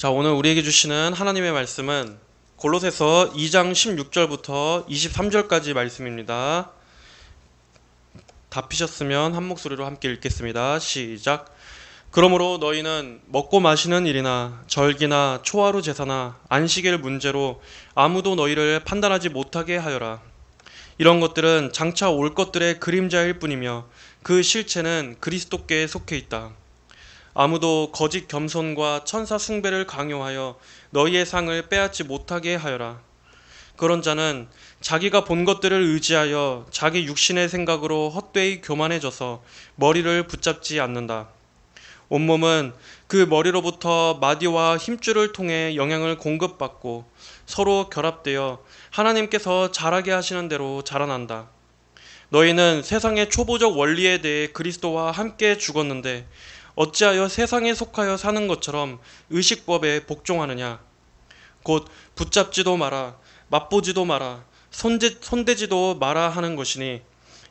자, 오늘 우리에게 주시는 하나님의 말씀은 골로새서 2장 16절부터 23절까지 말씀입니다. 다 피셨으면 한 목소리로 함께 읽겠습니다. 시작. 그러므로 너희는 먹고 마시는 일이나 절기나 초하루 제사나 안식일 문제로 아무도 너희를 판단하지 못하게 하여라. 이런 것들은 장차 올 것들의 그림자일 뿐이며 그 실체는 그리스도께 속해 있다. 아무도 거짓 겸손과 천사 숭배를 강요하여 너희의 상을 빼앗지 못하게 하여라. 그런 자는 자기가 본 것들을 의지하여 자기 육신의 생각으로 헛되이 교만해져서 머리를 붙잡지 않는다. 온몸은 그 머리로부터 마디와 힘줄을 통해 영향을 공급받고 서로 결합되어 하나님께서 자라게 하시는 대로 자라난다. 너희는 세상의 초보적 원리에 대해 그리스도와 함께 죽었는데 어찌하여 세상에 속하여 사는 것처럼 의식법에 복종하느냐. 곧 붙잡지도 마라, 맛보지도 마라, 손대지도 마라 하는 것이니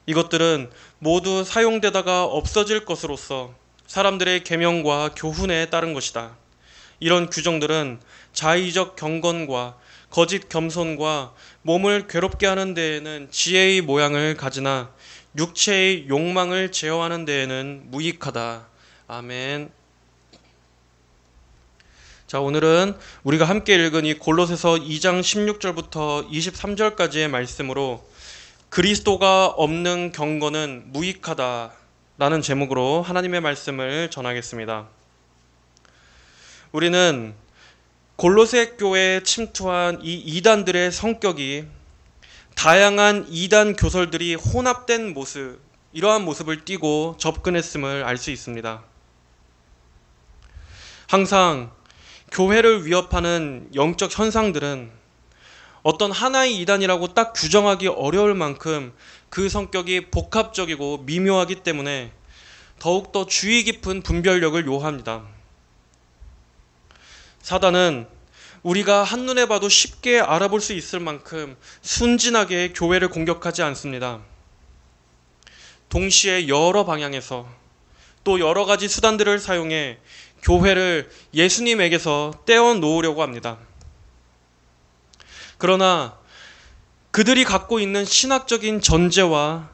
이것들은 모두 사용되다가 없어질 것으로서 사람들의 계명과 교훈에 따른 것이다. 이런 규정들은 자의적 경건과 거짓 겸손과 몸을 괴롭게 하는 데에는 지혜의 모양을 가지나 육체의 욕망을 제어하는 데에는 무익하다. 아멘. 자, 오늘은 우리가 함께 읽은 이 골로새서 2장 16절부터 23절까지의 말씀으로 그리스도가 없는 경건은 무익하다 라는 제목으로 하나님의 말씀을 전하겠습니다. 우리는 골로새 교회에 침투한 이 이단들의 성격이 다양한 이단 교설들이 혼합된 모습, 이러한 모습을 띠고 접근했음을 알 수 있습니다. 항상 교회를 위협하는 영적 현상들은 어떤 하나의 이단이라고 딱 규정하기 어려울 만큼 그 성격이 복합적이고 미묘하기 때문에 더욱더 주의 깊은 분별력을 요합니다. 사단은 우리가 한눈에 봐도 쉽게 알아볼 수 있을 만큼 순진하게 교회를 공격하지 않습니다. 동시에 여러 방향에서 또 여러 가지 수단들을 사용해 교회를 예수님에게서 떼어 놓으려고 합니다. 그러나 그들이 갖고 있는 신학적인 전제와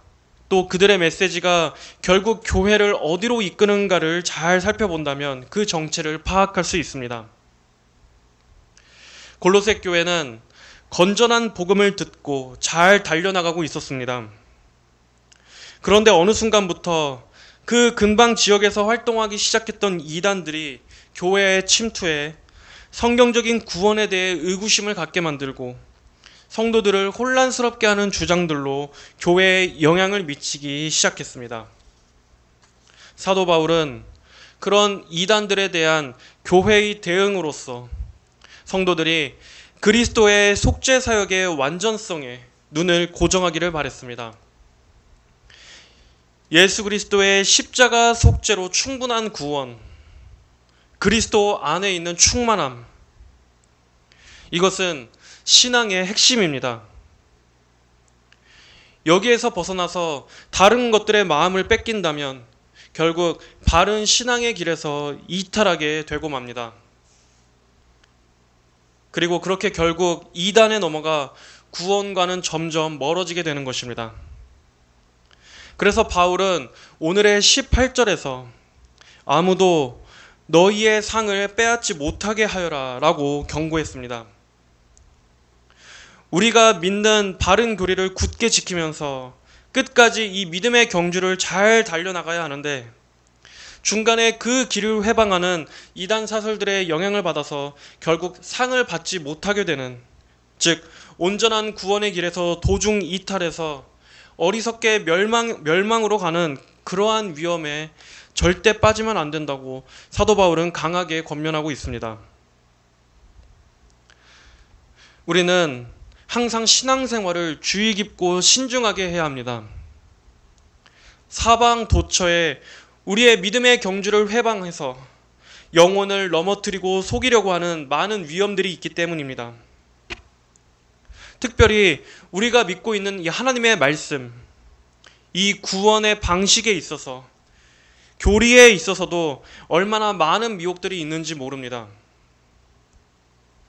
또 그들의 메시지가 결국 교회를 어디로 이끄는가를 잘 살펴본다면 그 정체를 파악할 수 있습니다. 골로새 교회는 건전한 복음을 듣고 잘 달려나가고 있었습니다. 그런데 어느 순간부터 그 근방 지역에서 활동하기 시작했던 이단들이 교회에 침투해 성경적인 구원에 대해 의구심을 갖게 만들고 성도들을 혼란스럽게 하는 주장들로 교회에 영향을 미치기 시작했습니다. 사도 바울은 그런 이단들에 대한 교회의 대응으로서 성도들이 그리스도의 속죄 사역의 완전성에 눈을 고정하기를 바랬습니다. 예수 그리스도의 십자가 속죄로 충분한 구원, 그리스도 안에 있는 충만함, 이것은 신앙의 핵심입니다. 여기에서 벗어나서 다른 것들의 마음을 뺏긴다면 결국 바른 신앙의 길에서 이탈하게 되고 맙니다. 그리고 그렇게 결국 이단에 넘어가 구원과는 점점 멀어지게 되는 것입니다. 그래서 바울은 오늘의 18절에서 아무도 너희의 상을 빼앗지 못하게 하여라 라고 경고했습니다. 우리가 믿는 바른 교리를 굳게 지키면서 끝까지 이 믿음의 경주를 잘 달려나가야 하는데 중간에 그 길을 회방하는 이단 사설들의 영향을 받아서 결국 상을 받지 못하게 되는, 즉 온전한 구원의 길에서 도중 이탈해서 어리석게 멸망으로 가는 그러한 위험에 절대 빠지면 안 된다고 사도 바울은 강하게 권면하고 있습니다. 우리는 항상 신앙생활을 주의 깊고 신중하게 해야 합니다. 사방 도처에 우리의 믿음의 경주를 회방해서 영혼을 넘어뜨리고 속이려고 하는 많은 위험들이 있기 때문입니다. 특별히 우리가 믿고 있는 이 하나님의 말씀, 이 구원의 방식에 있어서, 교리에 있어서도 얼마나 많은 미혹들이 있는지 모릅니다.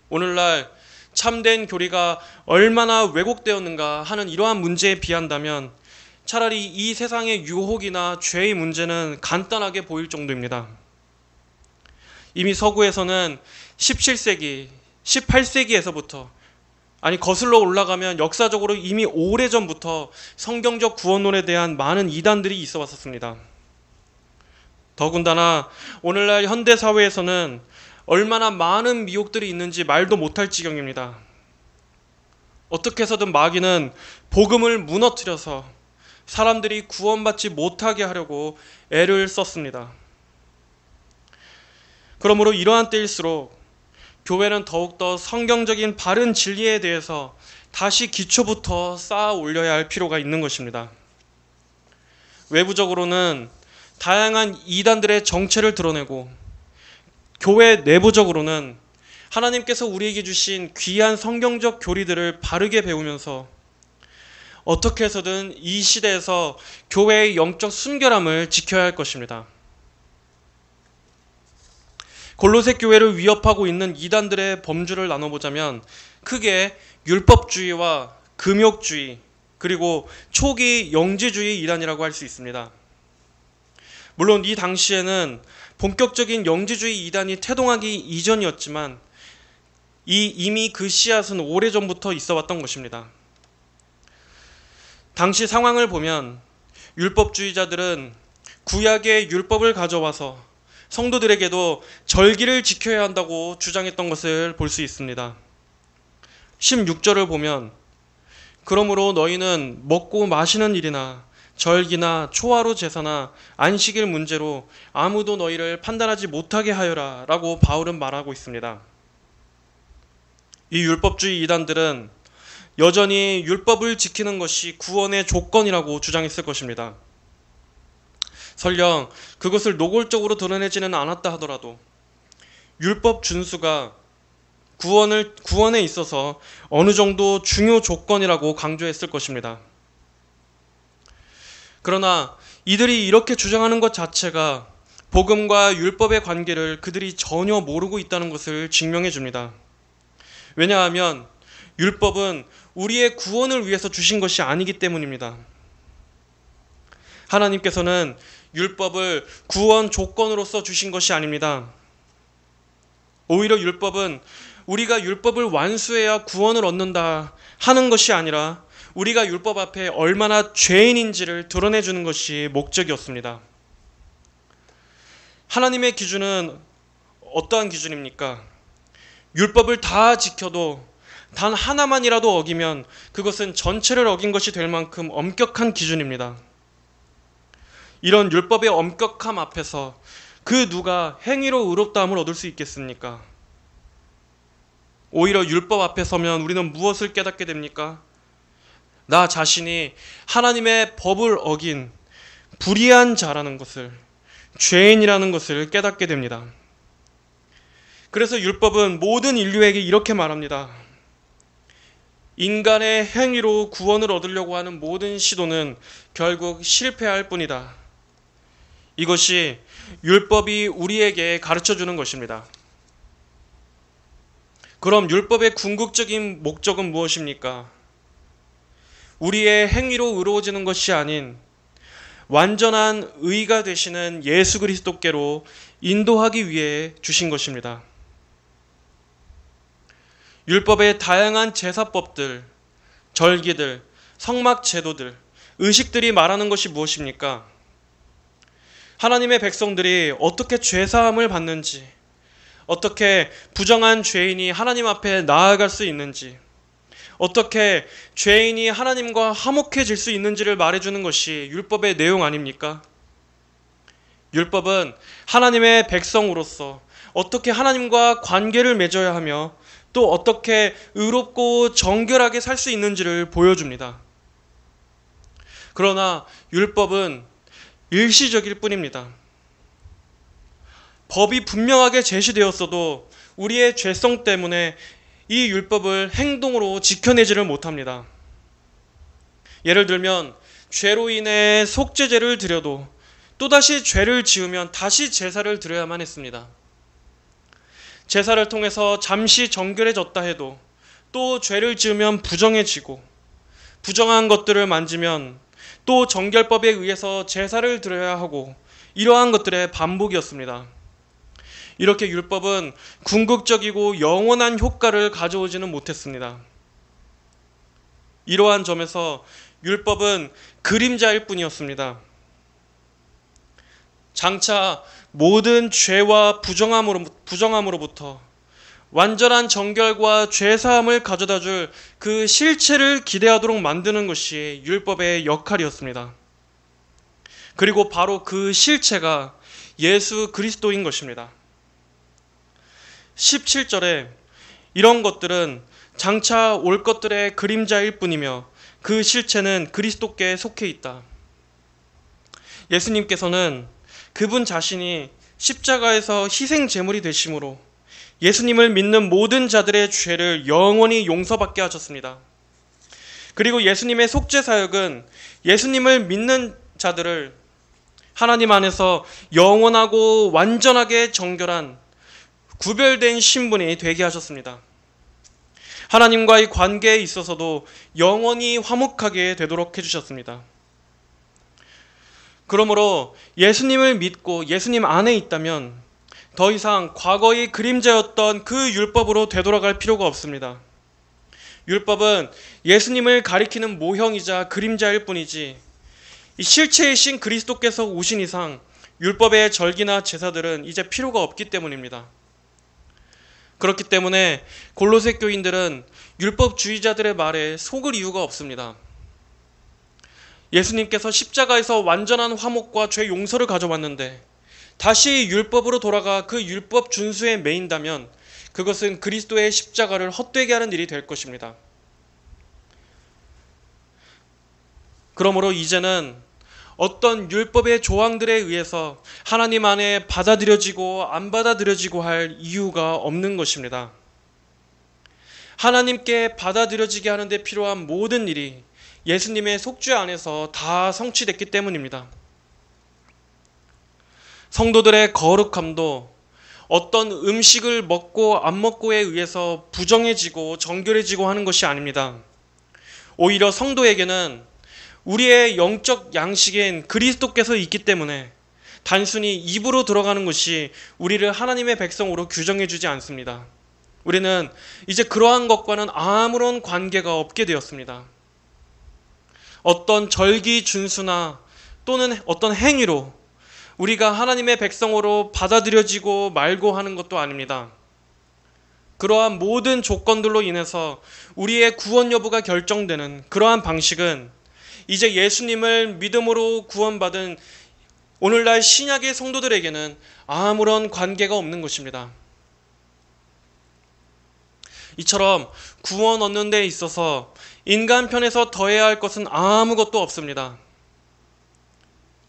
오늘날 참된 교리가 얼마나 왜곡되었는가 하는 이러한 문제에 비한다면 차라리 이 세상의 유혹이나 죄의 문제는 간단하게 보일 정도입니다. 이미 서구에서는 17세기, 18세기에서부터 거슬러 올라가면 역사적으로 이미 오래전부터 성경적 구원론에 대한 많은 이단들이 있어 왔었습니다. 더군다나 오늘날 현대사회에서는 얼마나 많은 미혹들이 있는지 말도 못할 지경입니다. 어떻게 해서든 마귀는 복음을 무너뜨려서 사람들이 구원받지 못하게 하려고 애를 썼습니다. 그러므로 이러한 때일수록 교회는 더욱더 성경적인 바른 진리에 대해서 다시 기초부터 쌓아 올려야 할 필요가 있는 것입니다. 외부적으로는 다양한 이단들의 정체를 드러내고 교회 내부적으로는 하나님께서 우리에게 주신 귀한 성경적 교리들을 바르게 배우면서 어떻게 해서든 이 시대에서 교회의 영적 순결함을 지켜야 할 것입니다. 골로새 교회를 위협하고 있는 이단들의 범주를 나눠보자면 크게 율법주의와 금욕주의 그리고 초기 영지주의 이단이라고 할 수 있습니다. 물론 이 당시에는 본격적인 영지주의 이단이 태동하기 이전이었지만 이미 그 씨앗은 오래전부터 있어 왔던 것입니다. 당시 상황을 보면 율법주의자들은 구약의 율법을 가져와서 성도들에게도 절기를 지켜야 한다고 주장했던 것을 볼 수 있습니다. 16절을 보면 그러므로 너희는 먹고 마시는 일이나 절기나 초하루 제사나 안식일 문제로 아무도 너희를 판단하지 못하게 하여라 라고 바울은 말하고 있습니다. 이 율법주의 이단들은 여전히 율법을 지키는 것이 구원의 조건이라고 주장했을 것입니다. 설령 그것을 노골적으로 드러내지는 않았다 하더라도 율법 준수가 구원에 있어서 어느 정도 중요 조건이라고 강조했을 것입니다. 그러나 이들이 이렇게 주장하는 것 자체가 복음과 율법의 관계를 그들이 전혀 모르고 있다는 것을 증명해 줍니다. 왜냐하면 율법은 우리의 구원을 위해서 주신 것이 아니기 때문입니다. 하나님께서는 율법을 구원 조건으로서 주신 것이 아닙니다. 오히려 율법은 우리가 율법을 완수해야 구원을 얻는다 하는 것이 아니라 우리가 율법 앞에 얼마나 죄인인지를 드러내주는 것이 목적이었습니다. 하나님의 기준은 어떠한 기준입니까? 율법을 다 지켜도 단 하나만이라도 어기면 그것은 전체를 어긴 것이 될 만큼 엄격한 기준입니다. 이런 율법의 엄격함 앞에서 그 누가 행위로 의롭다함을 얻을 수 있겠습니까? 오히려 율법 앞에 서면 우리는 무엇을 깨닫게 됩니까? 나 자신이 하나님의 법을 어긴 불의한 자라는 것을, 죄인이라는 것을 깨닫게 됩니다. 그래서 율법은 모든 인류에게 이렇게 말합니다. 인간의 행위로 구원을 얻으려고 하는 모든 시도는 결국 실패할 뿐이다. 이것이 율법이 우리에게 가르쳐주는 것입니다. 그럼 율법의 궁극적인 목적은 무엇입니까? 우리의 행위로 의로워지는 것이 아닌 완전한 의가 되시는 예수 그리스도께로 인도하기 위해 주신 것입니다. 율법의 다양한 제사법들, 절기들, 성막 제도들, 의식들이 말하는 것이 무엇입니까? 하나님의 백성들이 어떻게 죄사함을 받는지, 어떻게 부정한 죄인이 하나님 앞에 나아갈 수 있는지, 어떻게 죄인이 하나님과 화목해질 수 있는지를 말해주는 것이 율법의 내용 아닙니까? 율법은 하나님의 백성으로서 어떻게 하나님과 관계를 맺어야 하며 또 어떻게 의롭고 정결하게 살 수 있는지를 보여줍니다. 그러나 율법은 일시적일 뿐입니다. 법이 분명하게 제시되었어도 우리의 죄성 때문에 이 율법을 행동으로 지켜내지를 못합니다. 예를 들면 죄로 인해 속죄제를 드려도 또다시 죄를 지으면 다시 제사를 드려야만 했습니다. 제사를 통해서 잠시 정결해졌다 해도 또 죄를 지으면 부정해지고, 부정한 것들을 만지면 또 정결법에 의해서 제사를 드려야 하고, 이러한 것들의 반복이었습니다. 이렇게 율법은 궁극적이고 영원한 효과를 가져오지는 못했습니다. 이러한 점에서 율법은 그림자일 뿐이었습니다. 장차 모든 죄와 부정함으로부터 완전한 정결과 죄사함을 가져다 줄 그 실체를 기대하도록 만드는 것이 율법의 역할이었습니다. 그리고 바로 그 실체가 예수 그리스도인 것입니다. 17절에 이런 것들은 장차 올 것들의 그림자일 뿐이며 그 실체는 그리스도께 속해 있다. 예수님께서는 그분 자신이 십자가에서 희생 제물이 되심으로 예수님을 믿는 모든 자들의 죄를 영원히 용서받게 하셨습니다. 그리고 예수님의 속죄 사역은 예수님을 믿는 자들을 하나님 안에서 영원하고 완전하게 정결한 구별된 신분이 되게 하셨습니다. 하나님과의 관계에 있어서도 영원히 화목하게 되도록 해주셨습니다. 그러므로 예수님을 믿고 예수님 안에 있다면 더 이상 과거의 그림자였던 그 율법으로 되돌아갈 필요가 없습니다. 율법은 예수님을 가리키는 모형이자 그림자일 뿐이지, 이 실체이신 그리스도께서 오신 이상 율법의 절기나 제사들은 이제 필요가 없기 때문입니다. 그렇기 때문에 골로새 교인들은 율법주의자들의 말에 속을 이유가 없습니다. 예수님께서 십자가에서 완전한 화목과 죄 용서를 가져왔는데 다시 율법으로 돌아가 그 율법 준수에 매인다면 그것은 그리스도의 십자가를 헛되게 하는 일이 될 것입니다. 그러므로 이제는 어떤 율법의 조항들에 의해서 하나님 안에 받아들여지고 안 받아들여지고 할 이유가 없는 것입니다. 하나님께 받아들여지게 하는 데 필요한 모든 일이 예수님의 속죄 안에서 다 성취됐기 때문입니다. 성도들의 거룩함도 어떤 음식을 먹고 안 먹고에 의해서 부정해지고 정결해지고 하는 것이 아닙니다. 오히려 성도에게는 우리의 영적 양식인 그리스도께서 있기 때문에 단순히 입으로 들어가는 것이 우리를 하나님의 백성으로 규정해주지 않습니다. 우리는 이제 그러한 것과는 아무런 관계가 없게 되었습니다. 어떤 절기 준수나 또는 어떤 행위로 우리가 하나님의 백성으로 받아들여지고 말고 하는 것도 아닙니다. 그러한 모든 조건들로 인해서 우리의 구원 여부가 결정되는 그러한 방식은 이제 예수님을 믿음으로 구원받은 오늘날 신약의 성도들에게는 아무런 관계가 없는 것입니다. 이처럼 구원 얻는 데 있어서 인간 편에서 더해야 할 것은 아무것도 없습니다.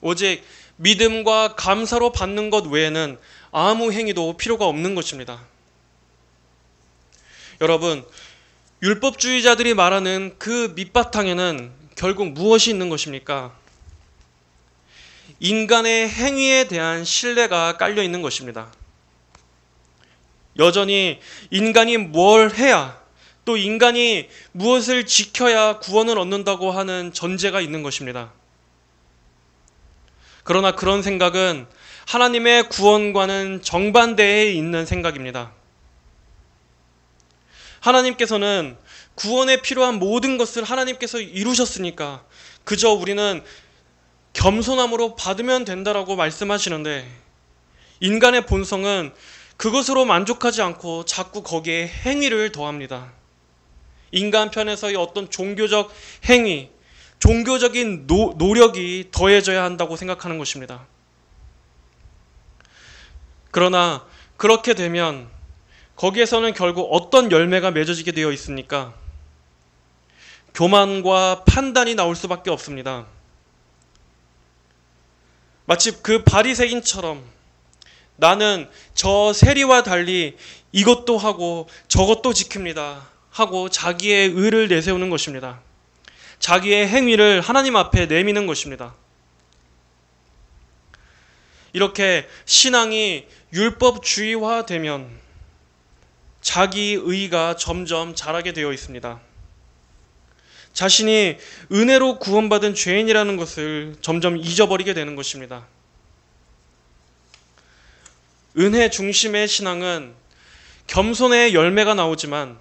오직 믿음과 감사로 받는 것 외에는 아무 행위도 필요가 없는 것입니다. 여러분, 율법주의자들이 말하는 그 밑바탕에는 결국 무엇이 있는 것입니까? 인간의 행위에 대한 신뢰가 깔려 있는 것입니다. 여전히 인간이 뭘 해야, 또 인간이 무엇을 지켜야 구원을 얻는다고 하는 전제가 있는 것입니다. 그러나 그런 생각은 하나님의 구원과는 정반대에 있는 생각입니다. 하나님께서는 구원에 필요한 모든 것을 하나님께서 이루셨으니까 그저 우리는 겸손함으로 받으면 된다라고 말씀하시는데, 인간의 본성은 그것으로 만족하지 않고 자꾸 거기에 행위를 더합니다. 인간 편에서의 어떤 종교적 행위, 종교적인 노력이 더해져야 한다고 생각하는 것입니다. 그러나 그렇게 되면 거기에서는 결국 어떤 열매가 맺어지게 되어 있습니까? 교만과 판단이 나올 수밖에 없습니다. 마치 그 바리새인처럼 나는 저 세리와 달리 이것도 하고 저것도 지킵니다 하고 자기의 의를 내세우는 것입니다. 자기의 행위를 하나님 앞에 내미는 것입니다. 이렇게 신앙이 율법주의화되면 자기 의가 점점 자라게 되어 있습니다. 자신이 은혜로 구원받은 죄인이라는 것을 점점 잊어버리게 되는 것입니다. 은혜 중심의 신앙은 겸손의 열매가 나오지만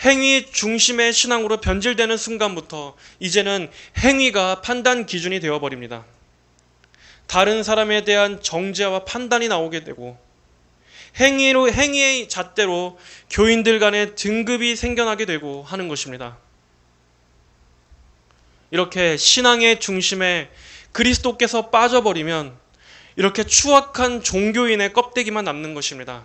행위 중심의 신앙으로 변질되는 순간부터 이제는 행위가 판단 기준이 되어버립니다. 다른 사람에 대한 정죄와 판단이 나오게 되고 행위의 잣대로 교인들 간의 등급이 생겨나게 되고 하는 것입니다. 이렇게 신앙의 중심에 그리스도께서 빠져버리면 이렇게 추악한 종교인의 껍데기만 남는 것입니다.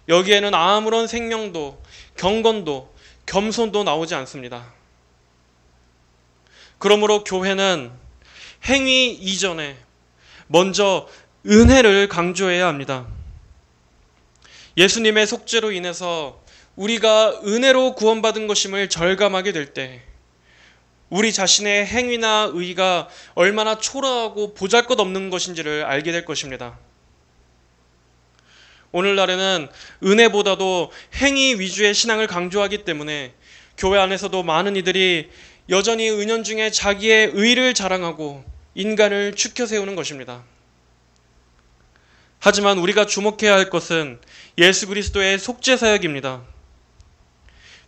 여기에는 아무런 생명도, 경건도, 겸손도 나오지 않습니다. 그러므로 교회는 행위 이전에 먼저 은혜를 강조해야 합니다. 예수님의 속죄로 인해서 우리가 은혜로 구원받은 것임을 절감하게 될 때 우리 자신의 행위나 의가 얼마나 초라하고 보잘것없는 것인지를 알게 될 것입니다. 오늘날에는 은혜보다도 행위 위주의 신앙을 강조하기 때문에 교회 안에서도 많은 이들이 여전히 은연중에 자기의 의를 자랑하고 인간을 추켜 세우는 것입니다. 하지만 우리가 주목해야 할 것은 예수 그리스도의 속죄 사역입니다.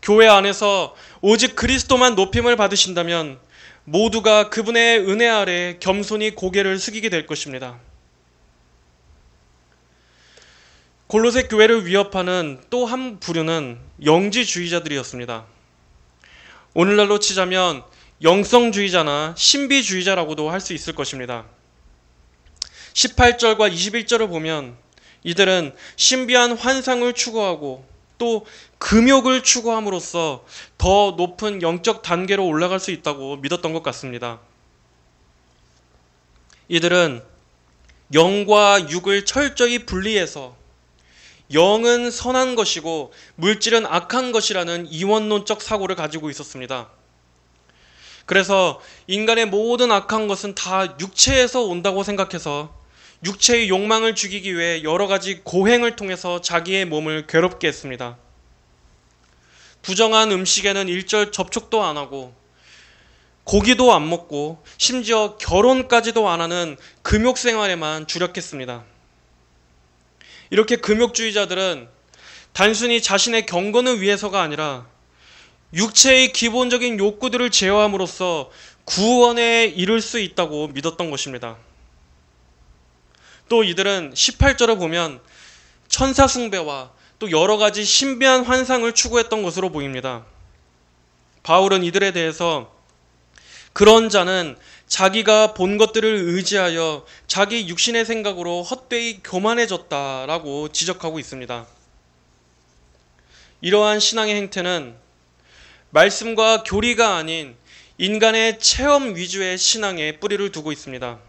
교회 안에서 오직 그리스도만 높임을 받으신다면 모두가 그분의 은혜 아래 겸손히 고개를 숙이게 될 것입니다. 골로새 교회를 위협하는 또 한 부류는 영지주의자들이었습니다. 오늘날로 치자면 영성주의자나 신비주의자라고도 할 수 있을 것입니다. 18절과 21절을 보면 이들은 신비한 환상을 추구하고 또 금욕을 추구함으로써 더 높은 영적 단계로 올라갈 수 있다고 믿었던 것 같습니다. 이들은 영과 육을 철저히 분리해서 영은 선한 것이고 물질은 악한 것이라는 이원론적 사고를 가지고 있었습니다. 그래서 인간의 모든 악한 것은 다 육체에서 온다고 생각해서 육체의 욕망을 죽이기 위해 여러 가지 고행을 통해서 자기의 몸을 괴롭게 했습니다. 부정한 음식에는 일절 접촉도 안 하고 고기도 안 먹고 심지어 결혼까지도 안 하는 금욕 생활에만 주력했습니다. 이렇게 금욕주의자들은 단순히 자신의 경건을 위해서가 아니라 육체의 기본적인 욕구들을 제어함으로써 구원에 이를 수 있다고 믿었던 것입니다. 또 이들은 18절을 보면 천사 숭배와 또 여러 가지 신비한 환상을 추구했던 것으로 보입니다. 바울은 이들에 대해서 그런 자는 자기가 본 것들을 의지하여 자기 육신의 생각으로 헛되이 교만해졌다라고 지적하고 있습니다. 이러한 신앙의 행태는 말씀과 교리가 아닌 인간의 체험 위주의 신앙에 뿌리를 두고 있습니다.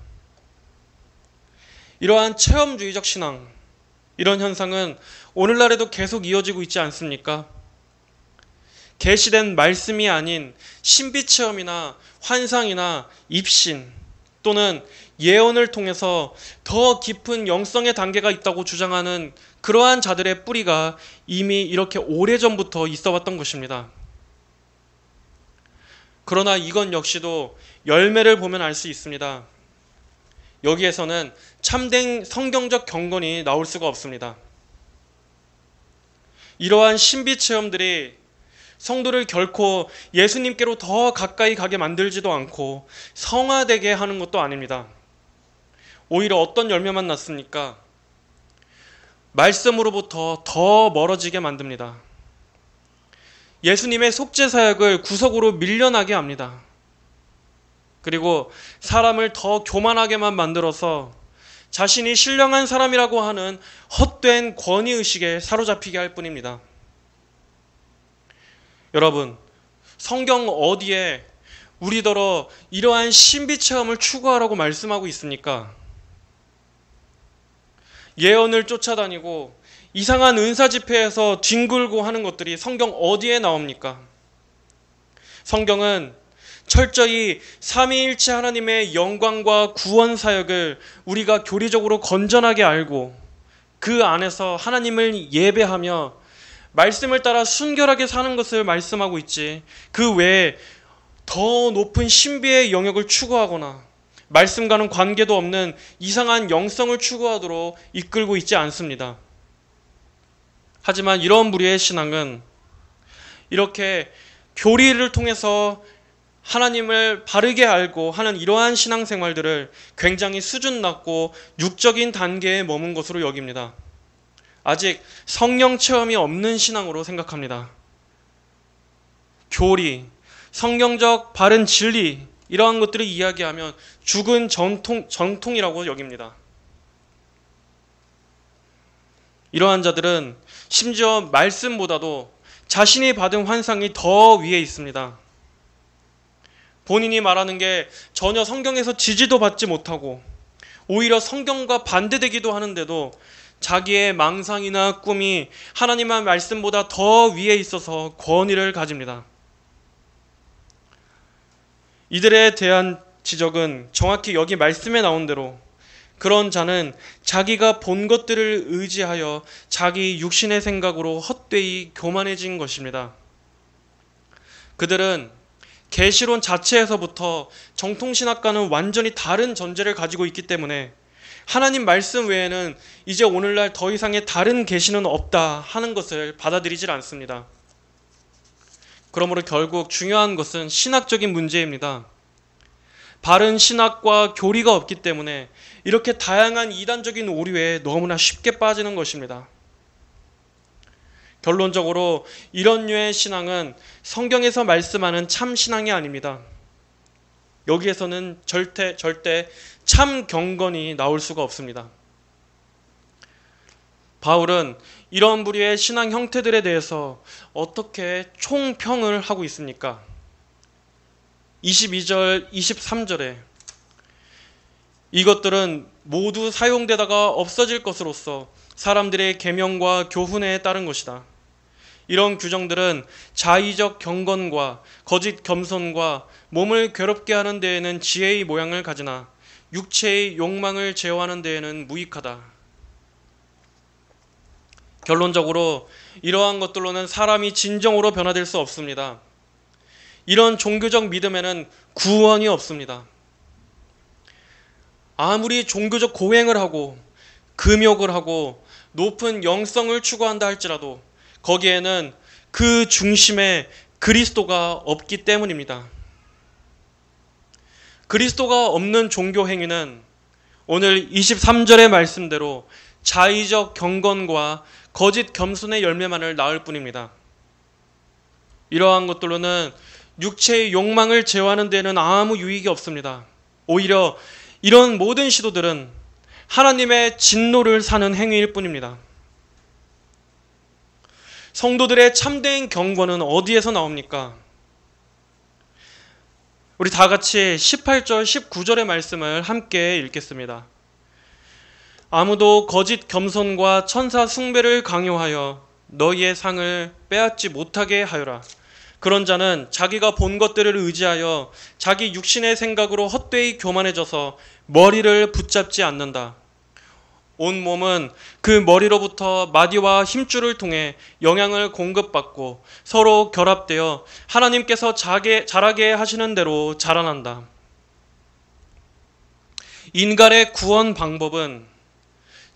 이러한 체험주의적 신앙, 이런 현상은 오늘날에도 계속 이어지고 있지 않습니까? 계시된 말씀이 아닌 신비체험이나 환상이나 입신 또는 예언을 통해서 더 깊은 영성의 단계가 있다고 주장하는 그러한 자들의 뿌리가 이미 이렇게 오래전부터 있어 왔던 것입니다. 그러나 이건 역시도 열매를 보면 알 수 있습니다. 여기에서는 참된 성경적 경건이 나올 수가 없습니다. 이러한 신비 체험들이 성도를 결코 예수님께로 더 가까이 가게 만들지도 않고 성화되게 하는 것도 아닙니다. 오히려 어떤 열매만 낳습니까? 말씀으로부터 더 멀어지게 만듭니다. 예수님의 속죄 사역을 구석으로 밀려나게 합니다. 그리고 사람을 더 교만하게만 만들어서 자신이 신령한 사람이라고 하는 헛된 권위의식에 사로잡히게 할 뿐입니다. 여러분, 성경 어디에 우리더러 이러한 신비체험을 추구하라고 말씀하고 있습니까? 예언을 쫓아다니고 이상한 은사 집회에서 뒹굴고 하는 것들이 성경 어디에 나옵니까? 성경은 철저히 삼위일체 하나님의 영광과 구원 사역을 우리가 교리적으로 건전하게 알고 그 안에서 하나님을 예배하며 말씀을 따라 순결하게 사는 것을 말씀하고 있지, 그 외에 더 높은 신비의 영역을 추구하거나 말씀과는 관계도 없는 이상한 영성을 추구하도록 이끌고 있지 않습니다. 하지만 이런 무리의 신앙은 이렇게 교리를 통해서 하나님을 바르게 알고 하는 이러한 신앙생활들을 굉장히 수준 낮고 육적인 단계에 머문 것으로 여깁니다. 아직 성령 체험이 없는 신앙으로 생각합니다. 교리, 성경적 바른 진리, 이러한 것들을 이야기하면 죽은 정통이라고 여깁니다. 이러한 자들은 심지어 말씀보다도 자신이 받은 환상이 더 위에 있습니다. 본인이 말하는 게 전혀 성경에서 지지도 받지 못하고 오히려 성경과 반대되기도 하는데도 자기의 망상이나 꿈이 하나님의 말씀보다 더 위에 있어서 권위를 가집니다. 이들에 대한 지적은 정확히 여기 말씀에 나온 대로 그런 자는 자기가 본 것들을 의지하여 자기 육신의 생각으로 헛되이 교만해진 것입니다. 그들은 계시론 자체에서부터 정통신학과는 완전히 다른 전제를 가지고 있기 때문에 하나님 말씀 외에는 이제 오늘날 더 이상의 다른 계시는 없다 하는 것을 받아들이질 않습니다. 그러므로 결국 중요한 것은 신학적인 문제입니다. 바른 신학과 교리가 없기 때문에 이렇게 다양한 이단적인 오류에 너무나 쉽게 빠지는 것입니다. 결론적으로 이런 류의 신앙은 성경에서 말씀하는 참 신앙이 아닙니다. 여기에서는 절대 참 경건이 나올 수가 없습니다. 바울은 이런 부류의 신앙 형태들에 대해서 어떻게 총평을 하고 있습니까? 22절, 23절에 이것들은 모두 사용되다가 없어질 것으로서 사람들의 계명과 교훈에 따른 것이다. 이런 규정들은 자의적 경건과 거짓 겸손과 몸을 괴롭게 하는 데에는 지혜의 모양을 가지나 육체의 욕망을 제어하는 데에는 무익하다. 결론적으로 이러한 것들로는 사람이 진정으로 변화될 수 없습니다. 이런 종교적 믿음에는 구원이 없습니다. 아무리 종교적 고행을 하고 금욕을 하고 높은 영성을 추구한다 할지라도 거기에는 그 중심에 그리스도가 없기 때문입니다. 그리스도가 없는 종교 행위는 오늘 23절의 말씀대로 자의적 경건과 거짓 겸손의 열매만을 낳을 뿐입니다. 이러한 것들로는 육체의 욕망을 제어하는 데는 아무 유익이 없습니다. 오히려 이런 모든 시도들은 하나님의 진노를 사는 행위일 뿐입니다. 성도들의 참된 경건은 어디에서 나옵니까? 우리 다 같이 18절, 19절의 말씀을 함께 읽겠습니다. 아무도 거짓 겸손과 천사 숭배를 강요하여 너희의 상을 빼앗지 못하게 하여라. 그런 자는 자기가 본 것들을 의지하여 자기 육신의 생각으로 헛되이 교만해져서 머리를 붙잡지 않는다. 온 몸은 그 머리로부터 마디와 힘줄을 통해 영향을 공급받고 서로 결합되어 하나님께서 자라게 하시는 대로 자라난다. 인간의 구원 방법은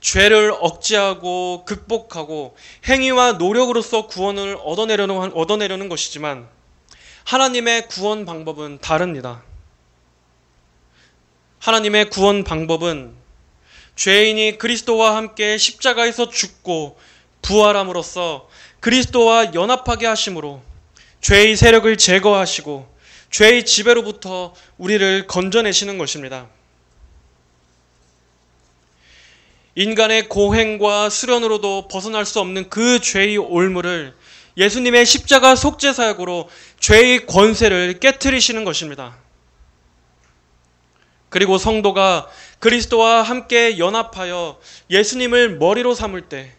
죄를 억제하고 극복하고 행위와 노력으로서 구원을 얻어내려는 것이지만 하나님의 구원 방법은 다릅니다. 하나님의 구원 방법은 죄인이 그리스도와 함께 십자가에서 죽고 부활함으로써 그리스도와 연합하게 하심으로 죄의 세력을 제거하시고 죄의 지배로부터 우리를 건져내시는 것입니다. 인간의 고행과 수련으로도 벗어날 수 없는 그 죄의 올무를 예수님의 십자가 속죄사역으로 죄의 권세를 깨트리시는 것입니다. 그리고 성도가 그리스도와 함께 연합하여 예수님을 머리로 삼을 때,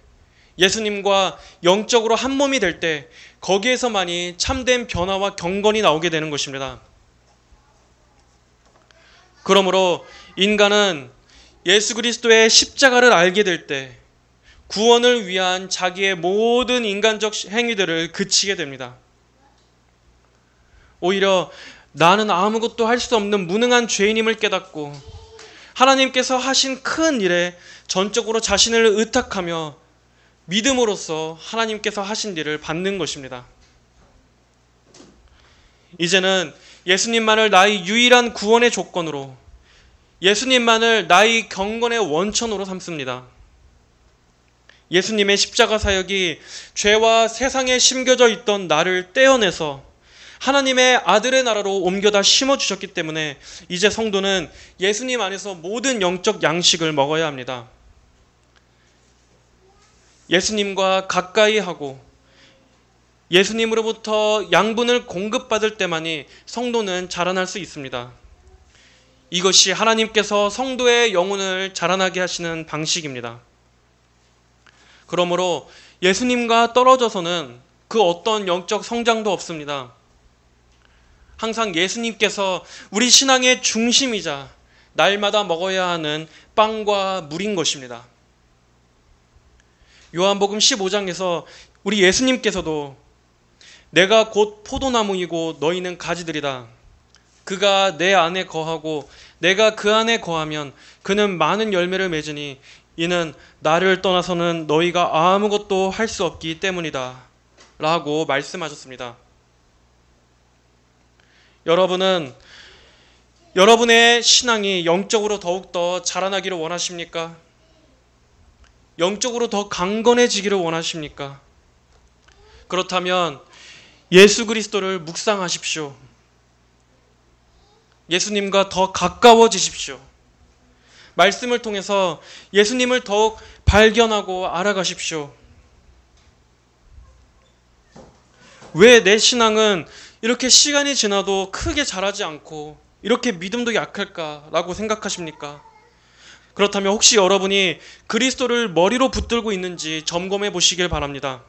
예수님과 영적으로 한 몸이 될 때 거기에서만이 참된 변화와 경건이 나오게 되는 것입니다. 그러므로 인간은 예수 그리스도의 십자가를 알게 될 때 구원을 위한 자기의 모든 인간적 행위들을 그치게 됩니다. 오히려 나는 아무것도 할 수 없는 무능한 죄인임을 깨닫고 하나님께서 하신 큰 일에 전적으로 자신을 의탁하며 믿음으로써 하나님께서 하신 일을 받는 것입니다. 이제는 예수님만을 나의 유일한 구원의 조건으로, 예수님만을 나의 경건의 원천으로 삼습니다. 예수님의 십자가 사역이 죄와 세상에 심겨져 있던 나를 떼어내서 하나님의 아들의 나라로 옮겨다 심어주셨기 때문에 이제 성도는 예수님 안에서 모든 영적 양식을 먹어야 합니다. 예수님과 가까이 하고 예수님으로부터 양분을 공급받을 때만이 성도는 자라날 수 있습니다. 이것이 하나님께서 성도의 영혼을 자라나게 하시는 방식입니다. 그러므로 예수님과 떨어져서는 그 어떤 영적 성장도 없습니다. 항상 예수님께서 우리 신앙의 중심이자 날마다 먹어야 하는 빵과 물인 것입니다. 요한복음 15장에서 우리 예수님께서도 내가 곧 포도나무이고 너희는 가지들이다. 그가 내 안에 거하고 내가 그 안에 거하면 그는 많은 열매를 맺으니 이는 나를 떠나서는 너희가 아무것도 할 수 없기 때문이다. 라고 말씀하셨습니다. 여러분은 여러분의 신앙이 영적으로 더욱더 자라나기를 원하십니까? 영적으로 더 강건해지기를 원하십니까? 그렇다면 예수 그리스도를 묵상하십시오. 예수님과 더 가까워지십시오. 말씀을 통해서 예수님을 더욱 발견하고 알아가십시오. 왜 내 신앙은 이렇게 시간이 지나도 크게 자라지 않고 이렇게 믿음도 약할까라고 생각하십니까? 그렇다면 혹시 여러분이 그리스도를 머리로 붙들고 있는지 점검해 보시길 바랍니다.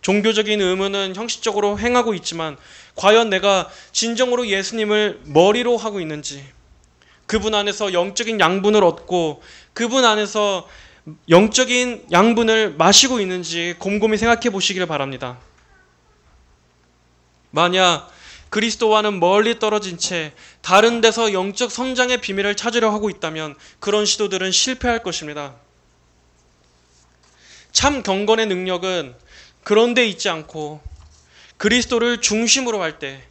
종교적인 의무는 형식적으로 행하고 있지만 과연 내가 진정으로 예수님을 머리로 하고 있는지, 그분 안에서 영적인 양분을 얻고 그분 안에서 영적인 양분을 마시고 있는지 곰곰이 생각해 보시길 바랍니다. 만약 그리스도와는 멀리 떨어진 채 다른 데서 영적 성장의 비밀을 찾으려 하고 있다면 그런 시도들은 실패할 것입니다. 참 경건의 능력은 그런 데 있지 않고 그리스도를 중심으로 할 때,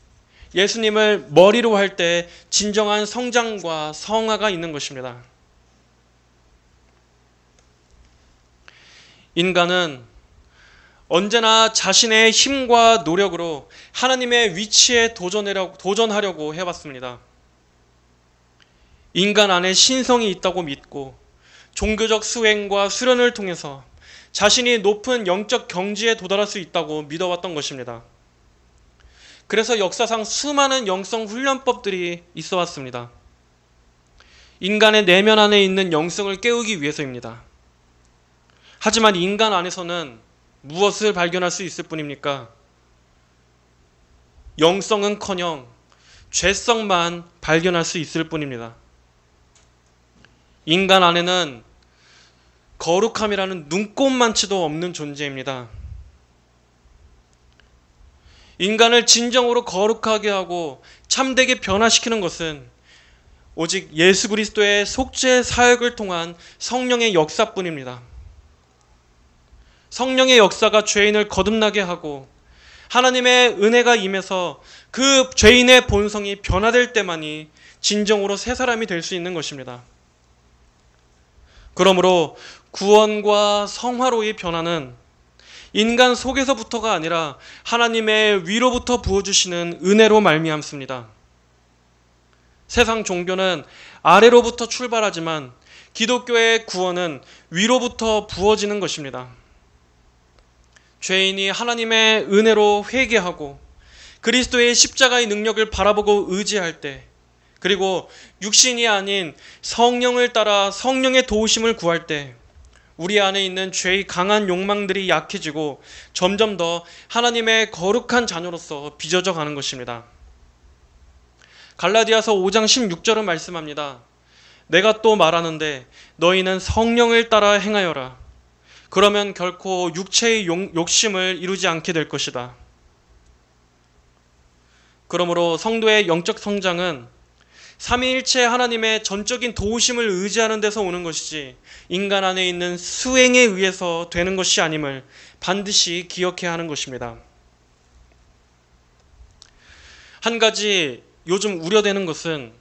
예수님을 머리로 할 때 진정한 성장과 성화가 있는 것입니다. 인간은 언제나 자신의 힘과 노력으로 하나님의 위치에 도전하려고 해왔습니다. 인간 안에 신성이 있다고 믿고 종교적 수행과 수련을 통해서 자신이 높은 영적 경지에 도달할 수 있다고 믿어왔던 것입니다. 그래서 역사상 수많은 영성 훈련법들이 있어 왔습니다. 인간의 내면 안에 있는 영성을 깨우기 위해서입니다. 하지만 인간 안에서는 무엇을 발견할 수 있을 뿐입니까? 영성은커녕 죄성만 발견할 수 있을 뿐입니다. 인간 안에는 거룩함이라는 눈꼽만치도 없는 존재입니다. 인간을 진정으로 거룩하게 하고 참되게 변화시키는 것은 오직 예수 그리스도의 속죄 사역을 통한 성령의 역사뿐입니다. 성령의 역사가 죄인을 거듭나게 하고 하나님의 은혜가 임해서 그 죄인의 본성이 변화될 때만이 진정으로 새 사람이 될 수 있는 것입니다. 그러므로 구원과 성화로의 변화는 인간 속에서부터가 아니라 하나님의 위로부터 부어주시는 은혜로 말미암습니다. 세상 종교는 아래로부터 출발하지만 기독교의 구원은 위로부터 부어지는 것입니다. 죄인이 하나님의 은혜로 회개하고 그리스도의 십자가의 능력을 바라보고 의지할 때, 그리고 육신이 아닌 성령을 따라 성령의 도우심을 구할 때 우리 안에 있는 죄의 강한 욕망들이 약해지고 점점 더 하나님의 거룩한 자녀로서 빚어져 가는 것입니다. 갈라디아서 5장 16절은 말씀합니다. 내가 또 말하는데 너희는 성령을 따라 행하여라. 그러면 결코 육체의 욕심을 이루지 않게 될 것이다. 그러므로 성도의 영적 성장은 삼위일체 하나님의 전적인 도우심을 의지하는 데서 오는 것이지 인간 안에 있는 수행에 의해서 되는 것이 아님을 반드시 기억해야 하는 것입니다. 한 가지 요즘 우려되는 것은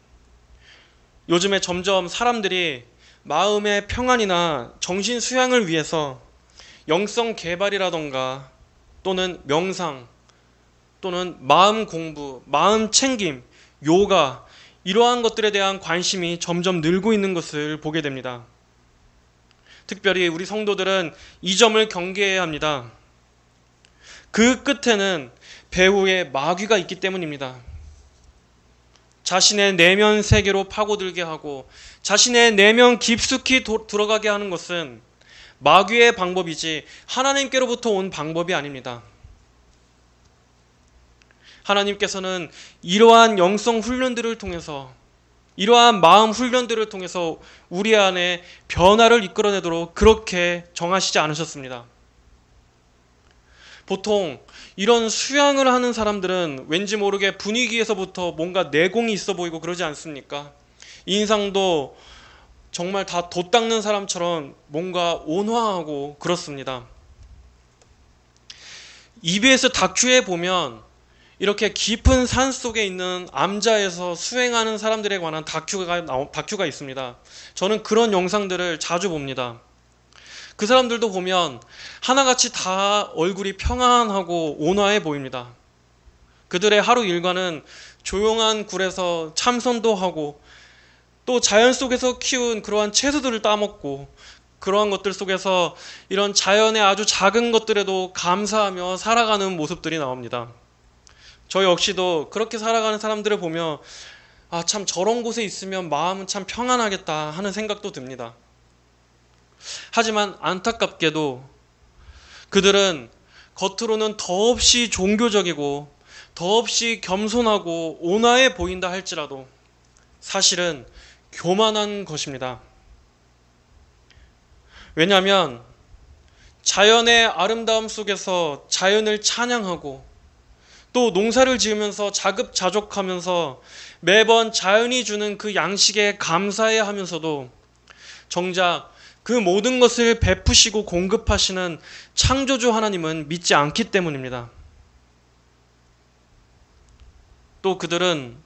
요즘에 점점 사람들이 마음의 평안이나 정신 수양을 위해서 영성 개발이라던가 또는 명상 또는 마음 공부, 마음 챙김, 요가 이러한 것들에 대한 관심이 점점 늘고 있는 것을 보게 됩니다. 특별히 우리 성도들은 이 점을 경계해야 합니다. 그 끝에는 배후의 마귀가 있기 때문입니다. 자신의 내면 세계로 파고들게 하고 자신의 내면 깊숙이 들어가게 하는 것은 마귀의 방법이지 하나님께로부터 온 방법이 아닙니다. 하나님께서는 이러한 영성 훈련들을 통해서 이러한 마음 훈련들을 통해서 우리 안에 변화를 이끌어내도록 그렇게 정하시지 않으셨습니다. 보통 이런 수양을 하는 사람들은 왠지 모르게 분위기에서부터 뭔가 내공이 있어 보이고 그러지 않습니까? 인상도 정말 다 돛 닦는 사람처럼 뭔가 온화하고 그렇습니다. EBS 다큐에 보면 이렇게 깊은 산 속에 있는 암자에서 수행하는 사람들에 관한 다큐가 있습니다. 저는 그런 영상들을 자주 봅니다. 그 사람들도 보면 하나같이 다 얼굴이 평안하고 온화해 보입니다. 그들의 하루 일과는 조용한 굴에서 참선도 하고 또 자연 속에서 키운 그러한 채소들을 따먹고 그러한 것들 속에서 이런 자연의 아주 작은 것들에도 감사하며 살아가는 모습들이 나옵니다. 저 역시도 그렇게 살아가는 사람들을 보며 참 저런 곳에 있으면 마음은 참 평안하겠다 하는 생각도 듭니다. 하지만 안타깝게도 그들은 겉으로는 더없이 종교적이고 더없이 겸손하고 온화해 보인다 할지라도 사실은 교만한 것입니다. 왜냐하면 자연의 아름다움 속에서 자연을 찬양하고 또 농사를 지으면서 자급자족하면서 매번 자연이 주는 그 양식에 감사해야 하면서도 정작 그 모든 것을 베푸시고 공급하시는 창조주 하나님은 믿지 않기 때문입니다. 또 그들은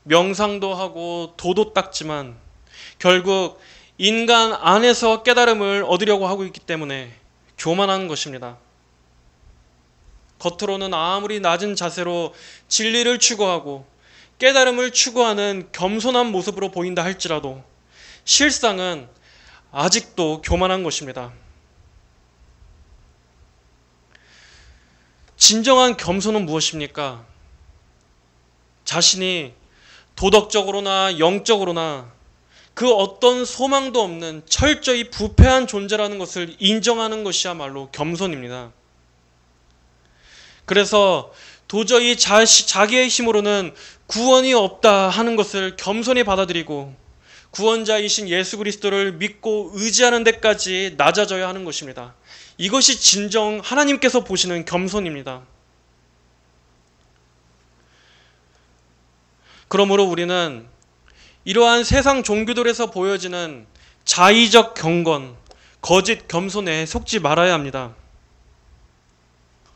명상도 하고 도도 닦지만 결국 인간 안에서 깨달음을 얻으려고 하고 있기 때문에 교만한 것입니다. 겉으로는 아무리 낮은 자세로 진리를 추구하고 깨달음을 추구하는 겸손한 모습으로 보인다 할지라도 실상은 아직도 교만한 것입니다. 진정한 겸손은 무엇입니까? 자신이 도덕적으로나 영적으로나 그 어떤 소망도 없는 철저히 부패한 존재라는 것을 인정하는 것이야말로 겸손입니다. 그래서 도저히 자기의 힘으로는 구원이 없다 하는 것을 겸손히 받아들이고 구원자이신 예수 그리스도를 믿고 의지하는 데까지 낮아져야 하는 것입니다. 이것이 진정 하나님께서 보시는 겸손입니다. 그러므로 우리는 이러한 세상 종교들에서 보여지는 자의적 경건, 거짓 겸손에 속지 말아야 합니다.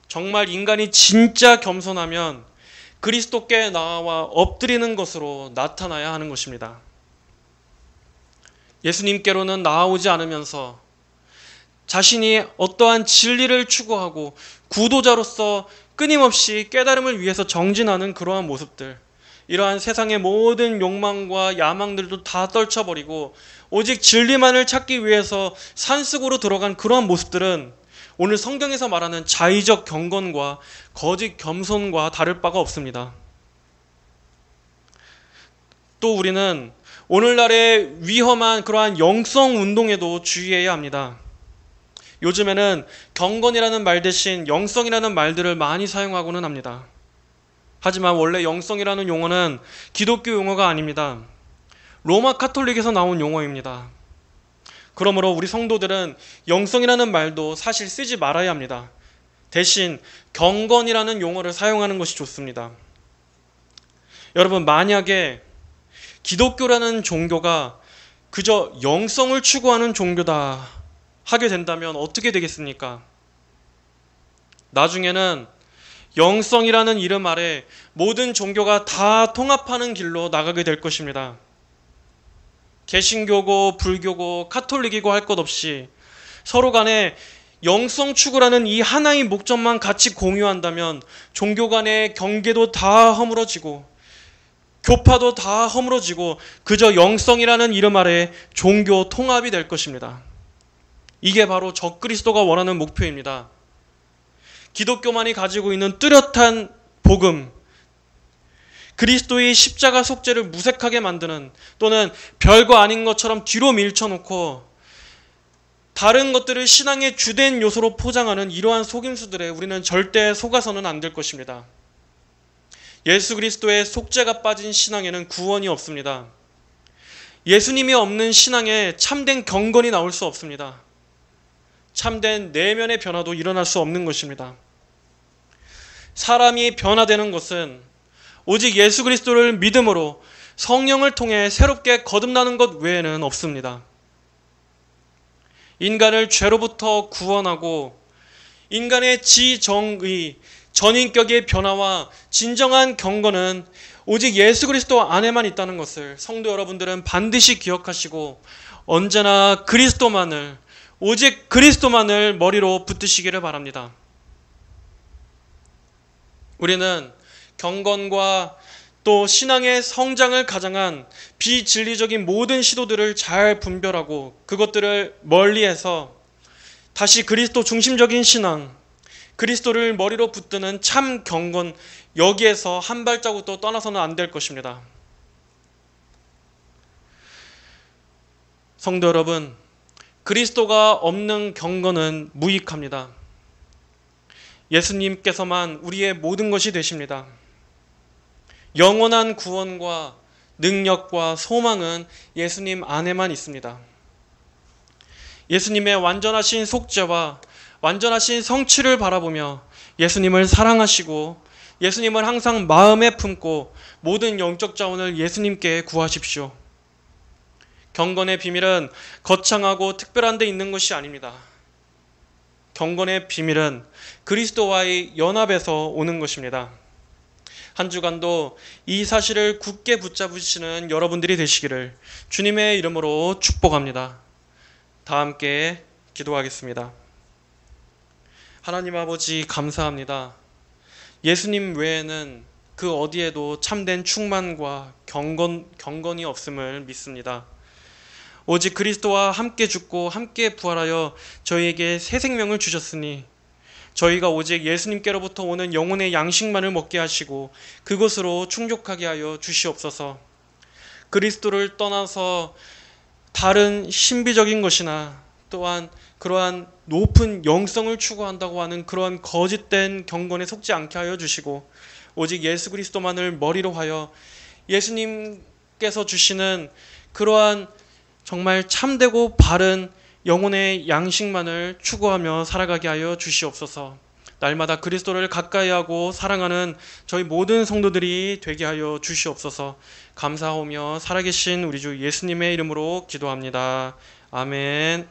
정말 인간이 진짜 겸손하면 그리스도께 나와 엎드리는 것으로 나타나야 하는 것입니다. 예수님께로는 나아오지 않으면서 자신이 어떠한 진리를 추구하고 구도자로서 끊임없이 깨달음을 위해서 정진하는 그러한 모습들, 이러한 세상의 모든 욕망과 야망들도 다 떨쳐버리고 오직 진리만을 찾기 위해서 산속으로 들어간 그러한 모습들은 오늘 성경에서 말하는 자의적 경건과 거짓 겸손과 다를 바가 없습니다. 또 우리는 오늘날의 위험한 그러한 영성 운동에도 주의해야 합니다. 요즘에는 경건이라는 말 대신 영성이라는 말들을 많이 사용하고는 합니다. 하지만 원래 영성이라는 용어는 기독교 용어가 아닙니다. 로마 카톨릭에서 나온 용어입니다. 그러므로 우리 성도들은 영성이라는 말도 사실 쓰지 말아야 합니다. 대신 경건이라는 용어를 사용하는 것이 좋습니다. 여러분, 만약에 기독교라는 종교가 그저 영성을 추구하는 종교다 하게 된다면 어떻게 되겠습니까? 나중에는 영성이라는 이름 아래 모든 종교가 다 통합하는 길로 나가게 될 것입니다. 개신교고 불교고 카톨릭이고 할 것 없이 서로 간에 영성 추구라는 이 하나의 목적만 같이 공유한다면 종교 간의 경계도 다 허물어지고 교파도 다 허물어지고 그저 영성이라는 이름 아래 종교 통합이 될 것입니다. 이게 바로 적그리스도가 원하는 목표입니다. 기독교만이 가지고 있는 뚜렷한 복음, 그리스도의 십자가 속죄를 무색하게 만드는, 또는 별거 아닌 것처럼 뒤로 밀쳐놓고 다른 것들을 신앙의 주된 요소로 포장하는 이러한 속임수들에 우리는 절대 속아서는 안 될 것입니다. 예수 그리스도의 속죄가 빠진 신앙에는 구원이 없습니다. 예수님이 없는 신앙에 참된 경건이 나올 수 없습니다. 참된 내면의 변화도 일어날 수 없는 것입니다. 사람이 변화되는 것은 오직 예수 그리스도를 믿음으로 성령을 통해 새롭게 거듭나는 것 외에는 없습니다. 인간을 죄로부터 구원하고 인간의 지정의, 전인격의 변화와 진정한 경건은 오직 예수 그리스도 안에만 있다는 것을 성도 여러분들은 반드시 기억하시고 언제나 그리스도만을, 오직 그리스도만을 머리로 붙드시기를 바랍니다. 우리는 경건과 또 신앙의 성장을 가장한 비진리적인 모든 시도들을 잘 분별하고 그것들을 멀리해서 다시 그리스도 중심적인 신앙, 그리스도를 머리로 붙드는 참 경건, 여기에서 한 발자국도 떠나서는 안 될 것입니다. 성도 여러분, 그리스도가 없는 경건은 무익합니다. 예수님께서만 우리의 모든 것이 되십니다. 영원한 구원과 능력과 소망은 예수님 안에만 있습니다. 예수님의 완전하신 속죄와 완전하신 성취를 바라보며 예수님을 사랑하시고 예수님을 항상 마음에 품고 모든 영적 자원을 예수님께 구하십시오. 경건의 비밀은 거창하고 특별한 데 있는 것이 아닙니다. 경건의 비밀은 그리스도와의 연합에서 오는 것입니다. 한 주간도 이 사실을 굳게 붙잡으시는 여러분들이 되시기를 주님의 이름으로 축복합니다. 다 함께 기도하겠습니다. 하나님 아버지, 감사합니다. 예수님 외에는 그 어디에도 참된 충만과 경건이 없음을 믿습니다. 오직 그리스도와 함께 죽고 함께 부활하여 저희에게 새 생명을 주셨으니 저희가 오직 예수님께로부터 오는 영혼의 양식만을 먹게 하시고 그것으로 충족하게 하여 주시옵소서. 그리스도를 떠나서 다른 신비적인 것이나 또한 그러한 높은 영성을 추구한다고 하는 그러한 거짓된 경건에 속지 않게 하여 주시고 오직 예수 그리스도만을 머리로 하여 예수님께서 주시는 그러한 정말 참되고 바른 영혼의 양식만을 추구하며 살아가게 하여 주시옵소서. 날마다 그리스도를 가까이 하고 사랑하는 저희 모든 성도들이 되게 하여 주시옵소서. 감사하며 살아계신 우리 주 예수님의 이름으로 기도합니다. 아멘.